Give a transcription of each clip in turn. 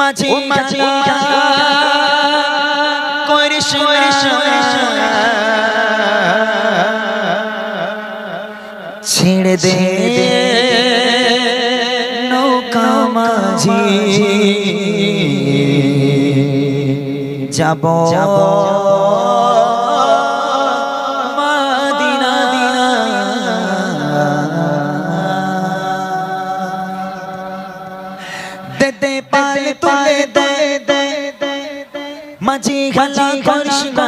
মাঝি করিস ছেড়ে দে নৌকা মাঝি যাব মদিনা দে দে পাল তুলে দে মাঝি খালা করিস না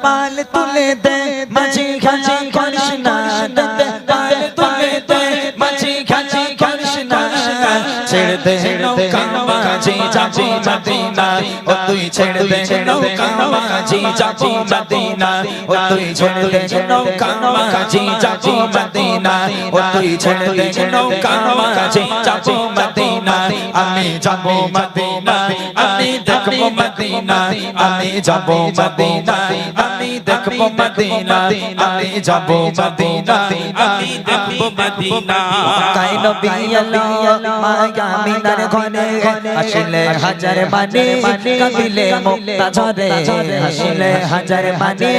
পাল তুলে দে মাঝি খালা করিস না পাল তুলে দে মাঝি খালা করিস না ছেড়ে দে নৌকা মাঝি যাবো মদিনা ও তুই ছেড়ে দে নৌকা মাঝি যাবো মদিনা ও তুই ছেড়ে দে নৌকা মাঝি যাবো মদিনা ও তুই ছেড়ে দে নৌকা মাঝি যাবো মদিনা আমি যাবো মদিনা আমি দেখবো মদিনা আমি যাবো মদিনা আমি দেখবো মদিনা আমি যাবো মদিনা আমি দেখবো মদিনা কাই নবী আল্লাহ মায়া মিনার ঘরে আসলে হাজার মানে কাঁদিলে মুক্তা ঝরে আসলে হাজার মানে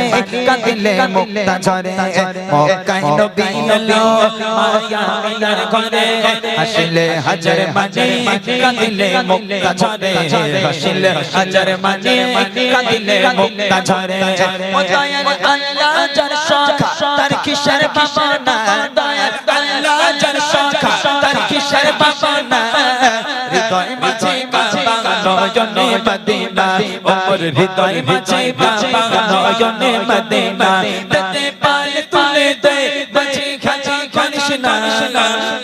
কাঁদিলে মুক্তা ঝরে কাই নবী আল্লাহ মায়া মিনার ঘরে আসলে হাজার মানে কাঁদিলে মুক্তা ঝরে আসলে হাজার মানে কাঁদিলে মুক্তা ঝরে ও দয়াল আল্লাহ যার শাখা তার কিসের ভাবনা দয়াল আল্লাহ যার শাখা তার কিসের ভাবনা হৃদয় মাঝে বাবা নয়নে মদিনা ওর হৃদয় মাঝে বাবা নয়নে মদিনা দে পাল তুলে দে মাঝে খালি করিস না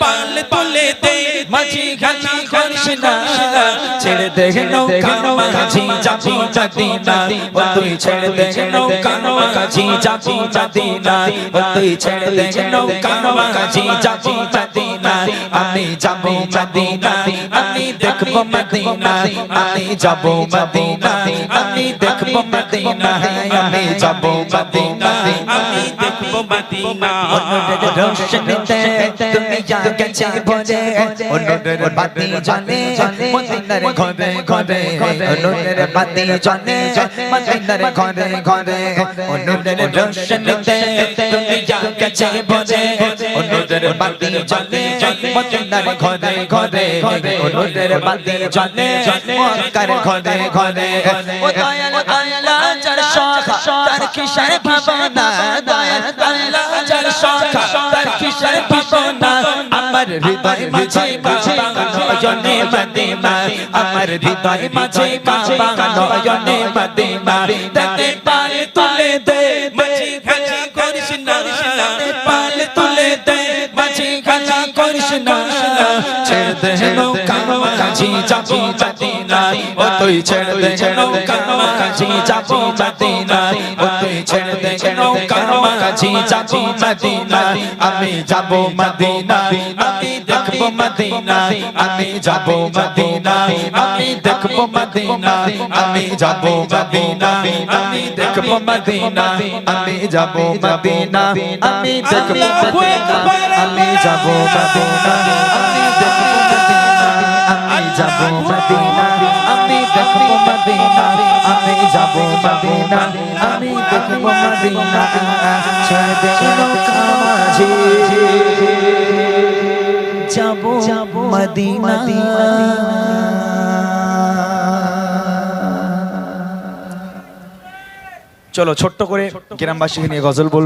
পাল তুলে দে মাঝে খালি করিস না ছেড়ে দে নৌকা মাঝি যাবি মদিনা ও তুই ছেড়ে দে নৌকা মাঝি যাবি মদিনা ও তুই ছেড়ে দে নৌকা মাঝি যাবি মদিনা আমি যাবো মদিনা আমি দেখবো মদিনা আমি যাবো মদিনা আমি দেখবো মদিনা আমি যাবো মদিনা আমি দেখবো মদিনা অনুরের রোশনীতে তুমি জাগেছে ভরে অনুরের বাতি জ্বলে মদিনার ঘরে ঘরে অনুরের বাতি জ্বলে মদিনার ঘরে ঘরে অনুরের রোশনীতে তুমি জাগেছে ভরে অনুরের বাতি জ্বলে মদিনার ঘরে ঘরে অনুরের বাতি জ্বলে মক্কার ঘরে ঘরে ও দয়াল আল্লাহ যার শাখা তার কিসের ভাবনা দয়াল আল্লাহ যার শাখা তার কিসের ভাবনা আমার হৃদয় মাঝে বাবা নয়নে মদিনা আমার হৃদয় মাঝে বাবা নয়নে মদিনা দে পাল তুলে দে মাঝি খালি করিস না পাল তুলে দে মাঝি খালি করিস না ছেড়ে দে নৌকা মাঝি যাবো মদিনা ও তুই ছেড়ে দে নৌকা মাঝি যাবো মদিনা ও তুই ছেড়ে দে নৌকা মাঝি যাবো মদিনা আমি যাবো মদিনা আমি দেখবো মদিনা আমি যাবো মদিনা আমি দেখবো মদিনা আমি যাবো মদিনা আমি দেখবো মদিনা আমি যাবো মদিনা আমি দেখবো মদিনা আমি যাবো মদিনা আমি দেখবো মদিনা আমি যাবো মদিনা আমি দেখবো মদিনা আমি যাবো মদিনা আমি দেখবো মদিনা ছেড়ে দে নৌকা মাঝি যাবো মদিনা চলো ছোট্ট করে গ্রামবাসীকে নিয়ে গজল বলবো।